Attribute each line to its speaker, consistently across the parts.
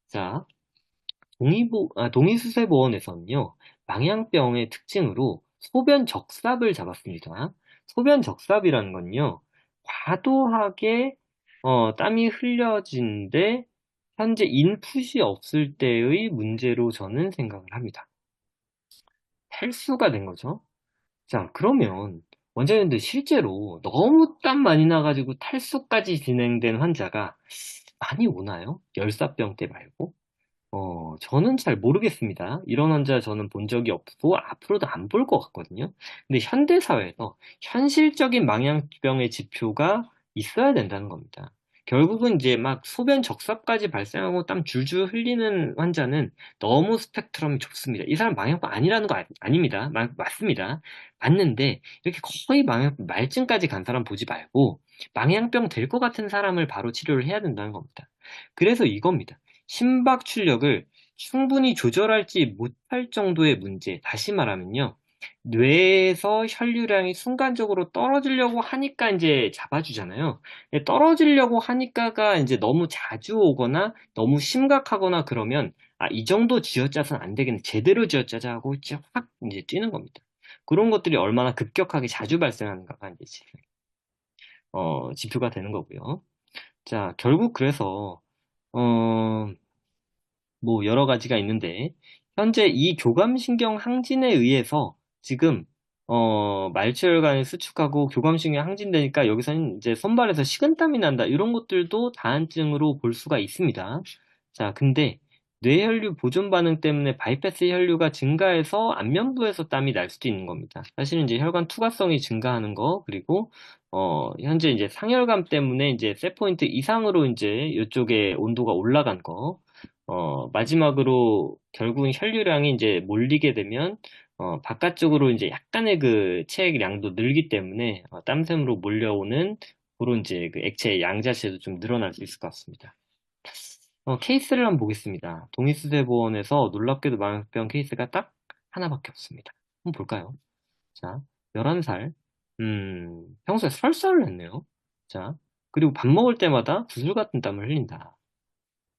Speaker 1: 자, 동의수세보원에서는요, 망향병의 특징으로 소변 적삽을 잡았습니다. 소변 적삽이라는 건요, 과도하게 땀이 흘려진데 현재 인풋이 없을 때의 문제로 저는 생각을 합니다. 탈수가 된 거죠. 자, 그러면 원장님들 실제로 너무 땀 많이 나가지고 탈수까지 진행된 환자가 많이 오나요? 열사병 때 말고? 저는 잘 모르겠습니다. 이런 환자 저는 본 적이 없고 앞으로도 안 볼 것 같거든요. 근데 현대 사회에서 현실적인 망향병의 지표가 있어야 된다는 겁니다. 결국은 이제 막 소변 적삽까지 발생하고 땀 줄줄 흘리는 환자는 너무 스펙트럼이 좁습니다. 이 사람 망향병 아니라는 거 아닙니다. 맞습니다. 맞는데 이렇게 거의 말증까지 간 사람 보지 말고 망향병 될 것 같은 사람을 바로 치료를 해야 된다는 겁니다. 그래서 이겁니다. 심박 출력을 충분히 조절할지 못할 정도의 문제. 다시 말하면요. 뇌에서 혈류량이 순간적으로 떨어지려고 하니까 이제 잡아주잖아요. 떨어지려고 하니까가 이제 너무 자주 오거나 너무 심각하거나 그러면 이 정도 쥐어짜서는 안 되겠네. 제대로 쥐어짜자 하고 이제 확 이제 뛰는 겁니다. 그런 것들이 얼마나 급격하게 자주 발생하는가가 이제 지표가 되는 거고요. 자, 결국 그래서 어, 뭐 여러 가지가 있는데 현재 이 교감신경 항진에 의해서 지금 말초혈관을 수축하고 교감신경이 항진되니까 여기서는 이제 손발에서 식은땀이 난다 이런 것들도 다한증으로 볼 수가 있습니다. 자, 근데 뇌혈류 보존 반응 때문에 바이패스 혈류가 증가해서 안면부에서 땀이 날 수도 있는 겁니다. 사실은 이제 혈관 투과성이 증가하는 거 그리고 현재 이제 상혈감 때문에 이제 셋포인트 이상으로 이제 이쪽에 온도가 올라간 거 마지막으로 결국은 혈류량이 이제 몰리게 되면 바깥쪽으로 이제 약간의 그 체액량도 늘기 때문에 땀샘으로 몰려오는 그런 이제 그 액체의 양 자체도 좀 늘어날 수 있을 것 같습니다. 케이스를 한번 보겠습니다. 동의수세보원에서 놀랍게도 망병 케이스가 딱 하나밖에 없습니다. 한번 볼까요? 자, 11살. 평소에 설사를 했네요. 자, 그리고 밥 먹을 때마다 구슬 같은 땀을 흘린다.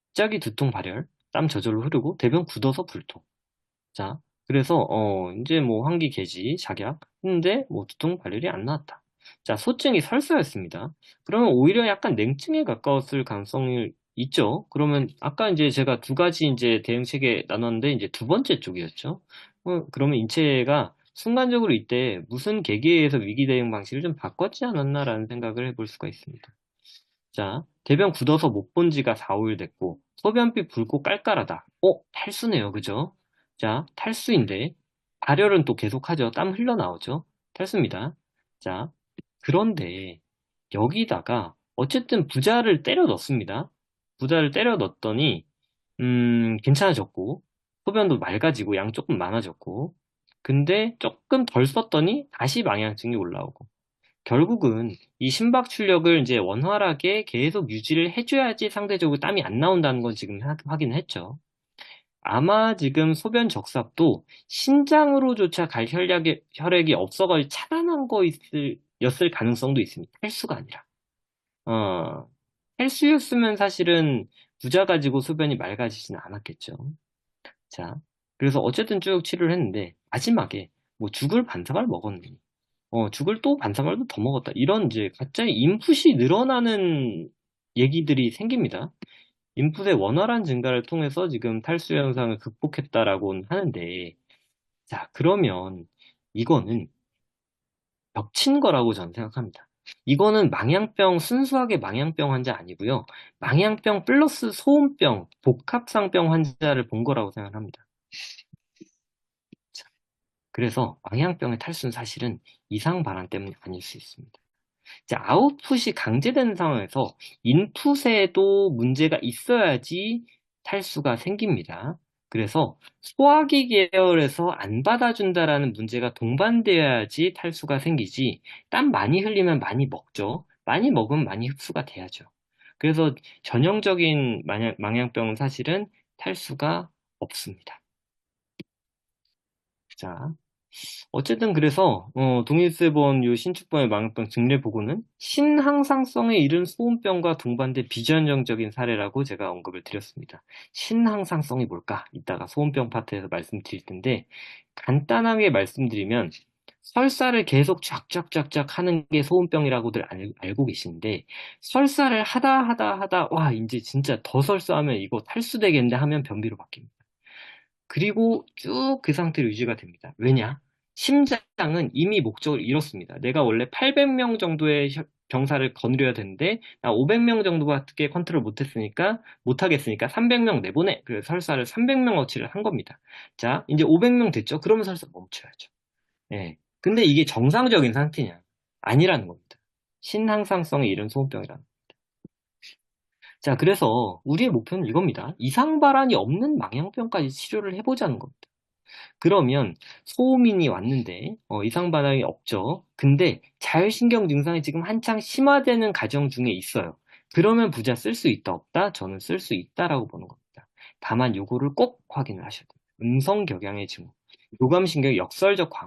Speaker 1: 갑자기 두통 발열, 땀 저절로 흐르고 대변 굳어서 불통. 자, 그래서 이제 뭐 환기 개지 작약 했는데 뭐 두통 발열이 안 나왔다. 자, 소증이 설사였습니다. 그러면 오히려 약간 냉증에 가까웠을 가능성이 있죠. 그러면 아까 이제 제가 두 가지 이제 대응 체계 나눴는데 이제 두 번째 쪽이었죠. 그러면 인체가 순간적으로 이때 무슨 계기에 의해서 위기 대응 방식을 좀 바꿨지 않았나라는 생각을 해볼 수가 있습니다. 자, 대변 굳어서 못 본 지가 4, 5일 됐고, 소변비 붉고 깔깔하다. 탈수네요. 그죠? 자, 탈수인데, 발열은 또 계속하죠. 땀 흘러나오죠? 탈수입니다. 자, 그런데, 여기다가, 어쨌든 부자를 때려 넣습니다. 부자를 때려 넣었더니, 괜찮아졌고, 소변도 맑아지고, 양 조금 많아졌고, 근데 조금 덜 썼더니, 다시 망향증이 올라오고, 결국은 이 심박 출력을 이제 원활하게 계속 유지를 해줘야지 상대적으로 땀이 안 나온다는 건 지금 확인했죠. 아마 지금 소변 적삽도 신장으로조차 갈 혈액이 없어가지고 차단한 였을 가능성도 있습니다. 헬수가 아니라. 어, 헬수였으면 사실은 부자 가지고 소변이 맑아지지는 않았겠죠. 자, 그래서 어쨌든 쭉 치료를 했는데 마지막에 뭐 죽을 반사발 먹었네. 죽을 또 반사발도 더 먹었다. 이런 이제 갑자기 인풋이 늘어나는 얘기들이 생깁니다. 인풋의 원활한 증가를 통해서 지금 탈수 현상을 극복했다라고 하는데, 자, 그러면 이거는 겹친 거라고 저는 생각합니다. 이거는 순수하게 망향병 환자 아니고요. 망향병 플러스 소음병, 복합상병 환자를 본 거라고 생각합니다. 자, 그래서 망향병의 탈수는 사실은 이상 반환 때문이 아닐 수 있습니다. 이제 아웃풋이 강제되는 상황에서 인풋에도 문제가 있어야지 탈수가 생깁니다. 그래서 소화기 계열에서 안 받아준다라는 문제가 동반되어야지 탈수가 생기지 땀 많이 흘리면 많이 먹죠. 많이 먹으면 많이 흡수가 돼야죠. 그래서 전형적인 망향병은 사실은 탈수가 없습니다. 자, 어쨌든 그래서 동일세본 요 신축범의 망원병 증례 보고는 신항상성에 이른 소음병과 동반된 비전형적인 사례라고 제가 언급을 드렸습니다. 신항상성이 뭘까? 이따가 소음병 파트에서 말씀드릴 텐데 간단하게 말씀드리면 설사를 계속 쫙쫙쫙쫙 하는 게 소음병이라고들 알고 계시는데 설사를 하다 와 이제 진짜 더 설사하면 이거 탈수되겠는데 하면 변비로 바뀝니다. 그리고 쭉 그 상태로 유지가 됩니다. 왜냐? 심장은 이미 목적을 이뤘습니다. 내가 원래 800명 정도의 병사를 거느려야 되는데 나 500명 정도밖에 컨트롤 못하겠으니까 300명 내보내. 그래서 설사를 300명 어치를 한 겁니다. 자, 이제 500명 됐죠? 그러면 설사 멈춰야죠. 예. 근데 이게 정상적인 상태냐? 아니라는 겁니다. 신항상성의 이른 소음병이라는. 자, 그래서 우리의 목표는 이겁니다. 이상 발환이 없는 망향병까지 치료를 해보자는 겁니다. 그러면 소음인이 왔는데 이상 반응이 없죠. 근데 자율신경 증상이 지금 한창 심화되는 가정 중에 있어요. 그러면 부자 쓸 수 있다 없다? 저는 쓸 수 있다라고 보는 겁니다. 다만 요거를 꼭 확인을 하셔야 돼요. 음성 격양의 징후, 요감신경 역설적